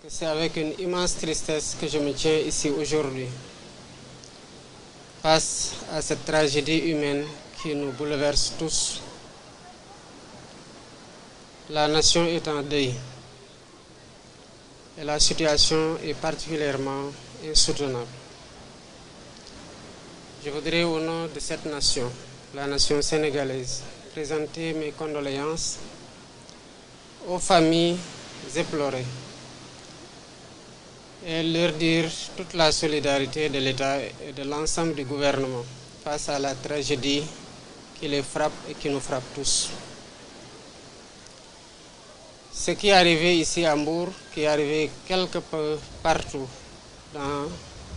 que c'est avec une immense tristesse que je me tiens ici aujourd'hui, face à cette tragédie humaine qui nous bouleverse tous. La nation est en deuil et la situation est particulièrement insoutenable. Je voudrais, au nom de cette nation, la nation sénégalaise, présenter mes condoléances aux familles éplorées et leur dire toute la solidarité de l'État et de l'ensemble du gouvernement face à la tragédie qui les frappe et qui nous frappe tous. Ce qui est arrivé ici à Mbour, qui est arrivé quelque peu partout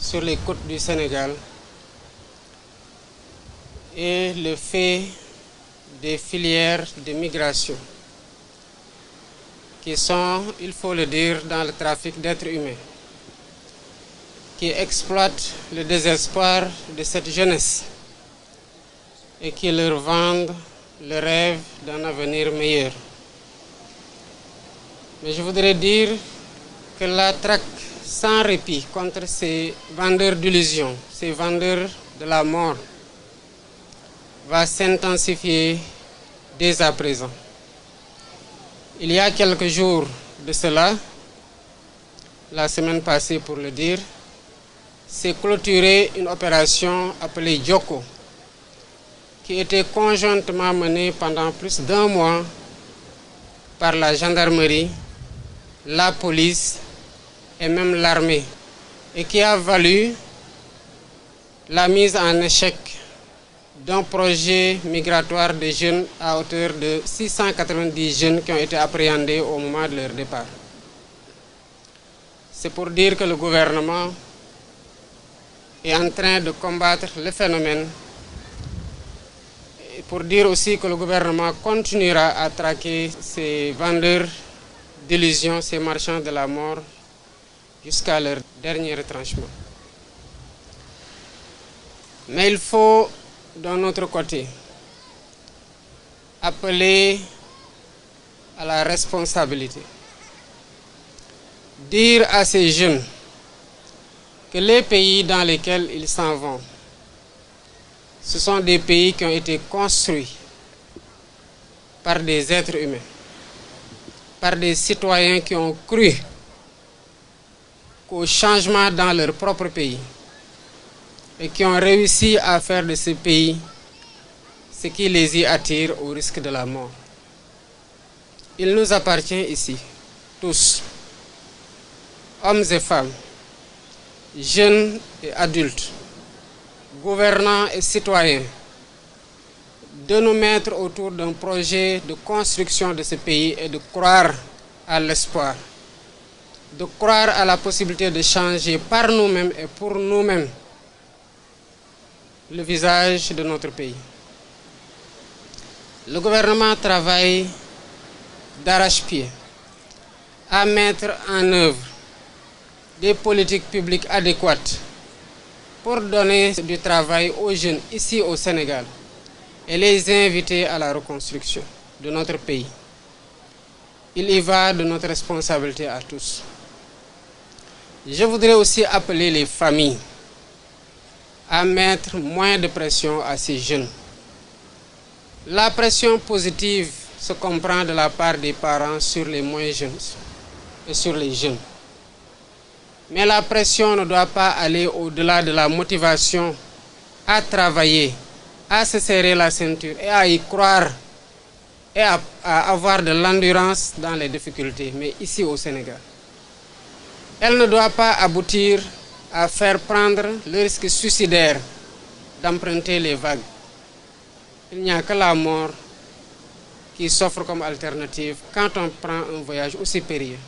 sur les côtes du Sénégal, est le fait des filières de migration qui sont, il faut le dire, dans le trafic d'êtres humains, qui exploitent le désespoir de cette jeunesse et qui leur vendent le rêve d'un avenir meilleur. Mais je voudrais dire que la traque sans répit contre ces vendeurs d'illusions, ces vendeurs de la mort, va s'intensifier dès à présent. Il y a quelques jours de cela, la semaine passée pour le dire, s'est clôturée une opération appelée Djoko, qui était conjointement menée pendant plus d'1 mois par la gendarmerie, la police et même l'armée, et qui a valu la mise en échec d'un projet migratoire de jeunes à hauteur de 690 jeunes qui ont été appréhendés au moment de leur départ. C'est pour dire que le gouvernement est en train de combattre le phénomène, et pour dire aussi que le gouvernement continuera à traquer ces vendeurs d'illusions, ces marchands de la mort, jusqu'à leur dernier retranchement. Mais il faut, d'un autre côté, appeler à la responsabilité. Dire à ces jeunes que les pays dans lesquels ils s'en vont, ce sont des pays qui ont été construits par des êtres humains, par des citoyens qui ont cru qu'au changement dans leur propre pays et qui ont réussi à faire de ce pays ce qui les y attire au risque de la mort. Il nous appartient ici, tous, hommes et femmes, jeunes et adultes, gouvernants et citoyens, de nous mettre autour d'un projet de construction de ce pays et de croire à l'espoir, de croire à la possibilité de changer par nous-mêmes et pour nous-mêmes le visage de notre pays. Le gouvernement travaille d'arrache-pied à mettre en œuvre des politiques publiques adéquates pour donner du travail aux jeunes ici au Sénégal et les inviter à la reconstruction de notre pays. Il y va de notre responsabilité à tous. Je voudrais aussi appeler les familles à mettre moins de pression à ces jeunes. La pression positive se comprend de la part des parents sur les moins jeunes et sur les jeunes. Mais la pression ne doit pas aller au-delà de la motivation à travailler, à se serrer la ceinture et à y croire et à avoir de l'endurance dans les difficultés, mais ici au Sénégal. Elle ne doit pas aboutir à faire prendre le risque suicidaire d'emprunter les vagues. Il n'y a que la mort qui s'offre comme alternative quand on prend un voyage aussi périlleux.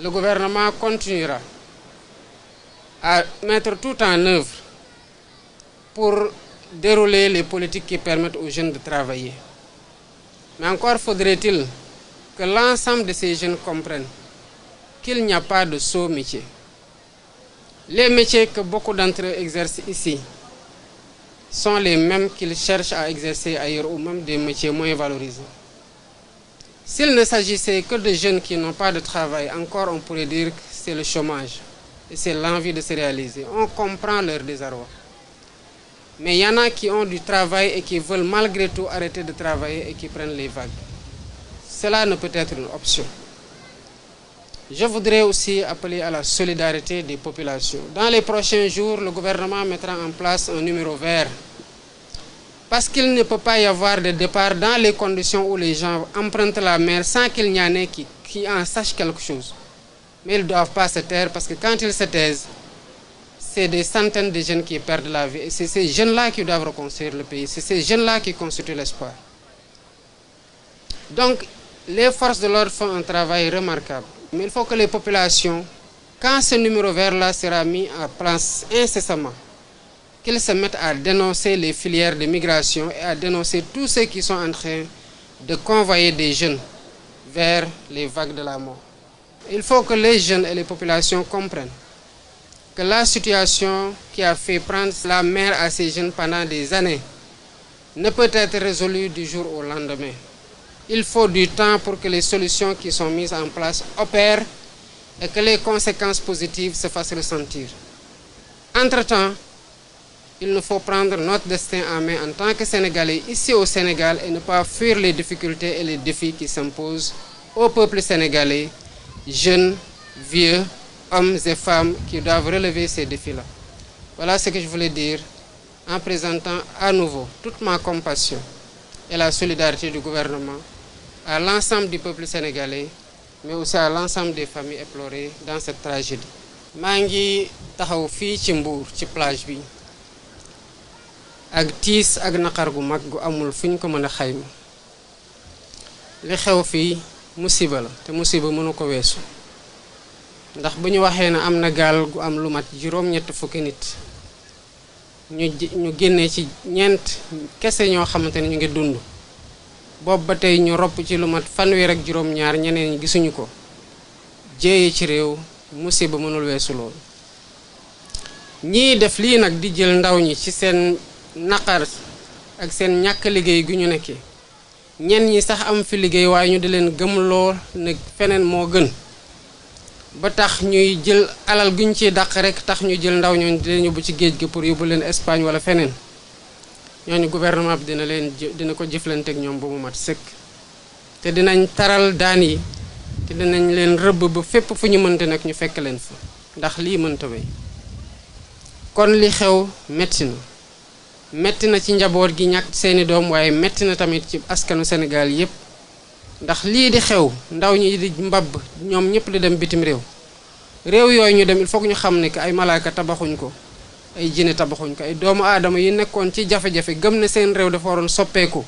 Le gouvernement continuera à mettre tout en œuvre pour dérouler les politiques qui permettent aux jeunes de travailler. Mais encore faudrait-il que l'ensemble de ces jeunes comprennent qu'il n'y a pas de sot métier. Les métiers que beaucoup d'entre eux exercent ici sont les mêmes qu'ils cherchent à exercer ailleurs ou même des métiers moins valorisés. S'il ne s'agissait que de jeunes qui n'ont pas de travail, encore on pourrait dire que c'est le chômage et c'est l'envie de se réaliser. On comprend leur désarroi. Mais il y en a qui ont du travail et qui veulent malgré tout arrêter de travailler et qui prennent les vagues. Cela ne peut être une option. Je voudrais aussi appeler à la solidarité des populations. Dans les prochains jours, le gouvernement mettra en place un numéro vert. Parce qu'il ne peut pas y avoir de départ dans les conditions où les gens empruntent la mer sans qu'il y en ait qui en sachent quelque chose. Mais ils ne doivent pas se taire parce que quand ils se taisent, c'est des centaines de jeunes qui perdent la vie. Et c'est ces jeunes-là qui doivent reconstruire le pays. C'est ces jeunes-là qui constituent l'espoir. Donc, les forces de l'ordre font un travail remarquable. Mais il faut que les populations, quand ce numéro vert-là sera mis en place incessamment, qu'ils se mettent à dénoncer les filières de migration et à dénoncer tous ceux qui sont en train de convoyer des jeunes vers les vagues de la mort. Il faut que les jeunes et les populations comprennent que la situation qui a fait prendre la mer à ces jeunes pendant des années ne peut être résolue du jour au lendemain. Il faut du temps pour que les solutions qui sont mises en place opèrent et que les conséquences positives se fassent ressentir. Entre-temps, il nous faut prendre notre destin en main en tant que Sénégalais ici au Sénégal et ne pas fuir les difficultés et les défis qui s'imposent au peuple sénégalais, jeunes, vieux, hommes et femmes qui doivent relever ces défis-là. Voilà ce que je voulais dire en présentant à nouveau toute ma compassion et la solidarité du gouvernement à l'ensemble du peuple sénégalais, mais aussi à l'ensemble des familles éplorées dans cette tragédie. maa ngi taxaw fii ci Mbour ci plage bi ak tiis ak naqar gu mag gu amul fu ñu ko mën a xayma li xew fii musiba la te musiba mënu ko weesu ndax bu ñu waxee ne am na gaal gu am lu mat juróom-ñett fukki nit ñu génnee ci ñeent kese ñoo xamante ne ñu ngi dund boobu ba tey ñu ropp ci lu mat fanweer ak juróom-ñaar ñeneen ñi gisuñu ko jéeye ci réew musiba mënul weesu loolu ñii def lii nag di jël ndaw ñi ci seen naqar ak seen ñàkk liggéey gu ñu nekkee ñenn ñi sax am fi liggéey waaye ñu di leen gëmloo ne feneen moo gën ba tax ñuy jël alal guñ ciy dàq rek tax ñu jël ndaw ñooñu di leen yóbbu ci géej gi pour yóbbu leen Espagne wala feneen ñooñu gouvernement bi dina ko jëflanteeg ñoom ba mu mat sëkk te dinañ taral daan yi te dinañ leen rëbb ba fépp fu ñu mënte nag ñu fekk leen fa ndax lii mënta wéy kon li xew metti na ci njaboot gi ñàkk seeni doom waaye metti na tamit ci askanu Sénégal yépp ndax lii di xew ndaw ñi di mbabb ñoom ñëpp di dem bitim réew yooyu ñu dem il faut que ñu xam ne que ay malaaka tabaxuñ ko ay jinne tabaxuñ ko ay doomu aadama yi nekkoon ci jafe-jafe gëm ne seen réew dafa waroon soppeeku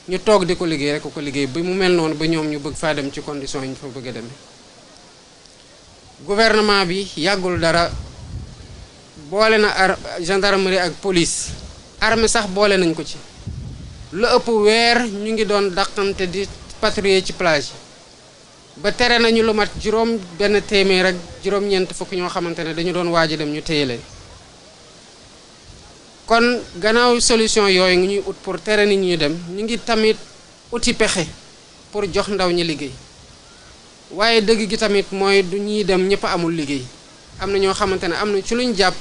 ñu toog di ko liggéey rek ko liggéey ba mu mel noonu ba ñoom ñu bëgg faa dem ci condition yi ñu fa bëgg a demee gouvernement bi yàggul dara boole na gendarmerie ak police armée sax boole nañ ko ci lu ëpp weer ñu ngi doon dàqante di patrouiller ci plage yi ba tere nañu lu mat benn téeméer ak juróom-ñeent fukk ñoo xamante ne dañu doon waaj a dem ñu téye leen kon gannaaw solution yooyu ngi ñuy ut pour tere nit ñu dem ñu ngi tamit uti pexe pour jox ndaw ñi liggéey waaye dëgg gi tamit mooy du ñuy dem ñëpp amul liggéey am na ñoo xamante ne am na ci luñ jàpp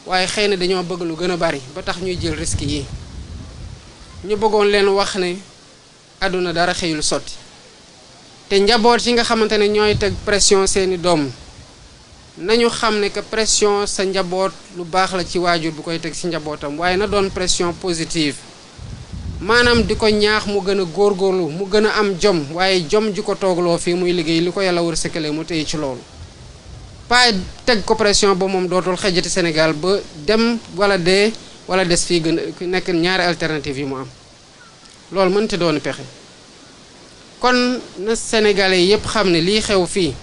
waaye xëy na dañoo bëgg lu gën a bari ba tax ñuy jël risque yi ñu bëggoon leen wax ne àdduna dara xëyul sotti te njaboot yi nga xamante ne ñooy teg pression seeni doom nañu xam ne que pression sa njaboot lu baax la ci waajur bu koy teg ci njabootam waaye na doon pression positive maanaam di ko ñaax mu gën a góorgóorlu mu gën a am jom waaye jom ji ko toogloo fii muy liggéey li ko yàlla wërsëgale mu téye ci loolu pas teg ko pression ba moom dootul xejjati Sénégal ba dem wala dee wala des fii gën nekk ñaari alternative yi mu am loolu mënta doon pexe kon na Sénégalais yépp xam ne lii xew fii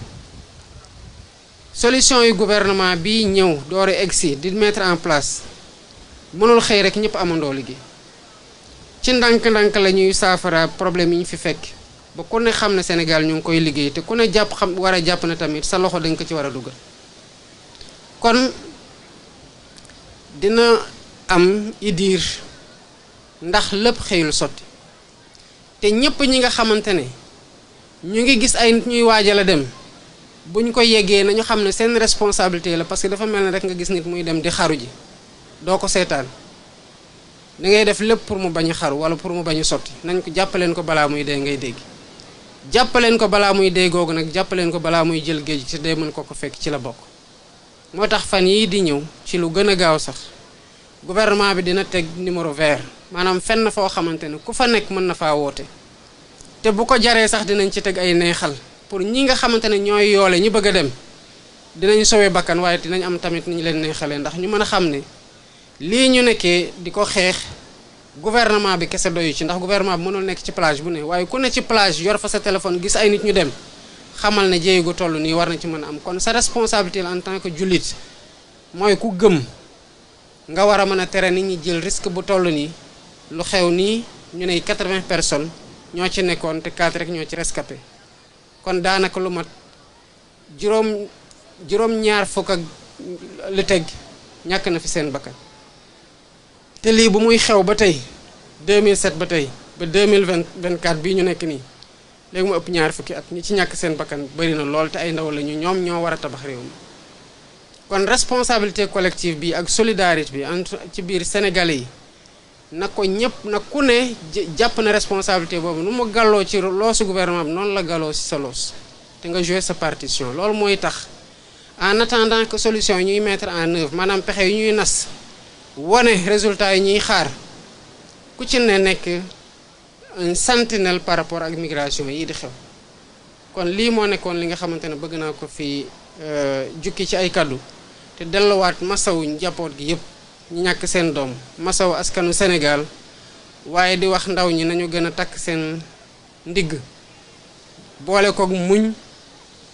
solution yu gouvernement bi ñëw doore egsi di mettre en place mënul xëy rek ñëpp amandoo liggéey ci ndànk-ndànk la ñuy saafara problème yi ñu fi fekk ba ku ne xam ne Sénégal ñu ngi koy liggéey te ku ne jàpp war a jàpp na tamit sa loxo dañ ko ci war a dugal kon dina am idiir ndax lépp xëyul sotti te ñëpp ñi nga xamante ne ñu ngi gis ay nit ñuy waajal a dem buñ ko yeggee nañu xam ne seen responsabilité la, parce que dafa mel ne rek nga gis nit muy dem di xaru ji doo ko seetaan da ngay def lépp pour mu bañ a xaru wala pour mu bañ a sotti. nañ ko jàppaleen ko balaa muy dee ngay dégg jàppaleen ko balaa muy dee googu nag jàppaleen ko balaa muy jël géej ci dee mën ko fekk ci la bokk. moo tax fan yii di ñëw ci lu gën a gaaw sax gouvernement bi dina teg numéro vert, maanaam fenn foo xamante ne ku fa nekk mën na faa woote te bu ko jaree sax dinañ ci teg ay neexal pour ñi nga xamante ne ñooy yoole ñi bëgg a dem dinañ sowee bakkan, waaye dinañ am tamit ni ñu leen neexalee ndax ñu mën a xam ne lii ñu nekkee di ko xeex gouvernement bi kese doyu ci, ndax gouvernement bi mënul nekk ci plage bu ne, waaye ku ne ci plage yor fa sa téléphone gis ay nit ñu dem xamal ne jéey gu toll nii war na ci mën a am. kon sa responsabilité en tant que jullit mooy ku gëm nga war a mën a tere nit ñi jël risque bu toll nii. lu xew nii ñu ne 80 personnes ñoo ci nekkoon te 4 rek ñoo ci rescapé, kon daanaka lu mat juróom-ñaar fukk ak lu teg ñàkk na fi seen bakkan. te lii bu muy xew ba tey 2007 ba tey ba 2024 bii ñu nekk nii léegi mu ëpp ñaar fukki at ñi ci ñàkk seen bakkan bari na lool te ay ndaw la ñoom ñoo war a tabax réew mi. kon responsabilité collective bi ak solidarité bi entre ci biir sénégalais yi na ko ñëpp na ku ne jàpp na responsabilité boobu nu mu gàlloo ci loosu gouvernement bi noonu la gàlloo ci sa loos te nga jouer sa partition. loolu mooy tax en attendant que solution yi ñuy mettre en œuvre, maanaam pexe yi ñuy nas wane résultat yi ñuy xaar, ku ci ne nekk un sentinelle par rapport ak migration yi di xew. kon lii moo nekkoon li nga xamante ne bëgg naa ko fi jukki ci ay kaddu te delluwaat masawu njaboot gi yëpp ñu ñàkk seen doom, masawu askanu Sénégal, waaye di wax ndaw ñi nañu gën a takk seen ndigg boole koog muñ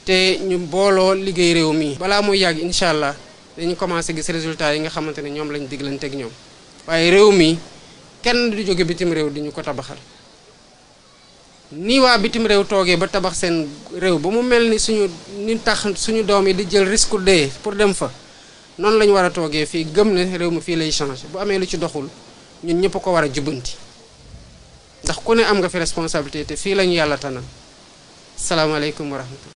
te ñu booloo liggéey réew mi. balaa muy yàgg incha allah dañu commencé gis résultat yi nga xamante ne ñoom lañ diglanteeg ñoom, waaye réew mi kenn du jóge bitim réew di ñu ko tabaxal. ni waa bitim réew toogee ba tabax seen réew ba mu mel ni tax suñu doom yi di jël risque dee pour dem fa, noonu lañu war a toogee fii gëm ne réew mi fii lay changer. bu amee lu ci doxul ñun ñëpp ko war a jubbanti, ndax ku ne am nga fi responsabilité te fii lañu yàlla tanal. salaamaaleykum wa rahmatulah.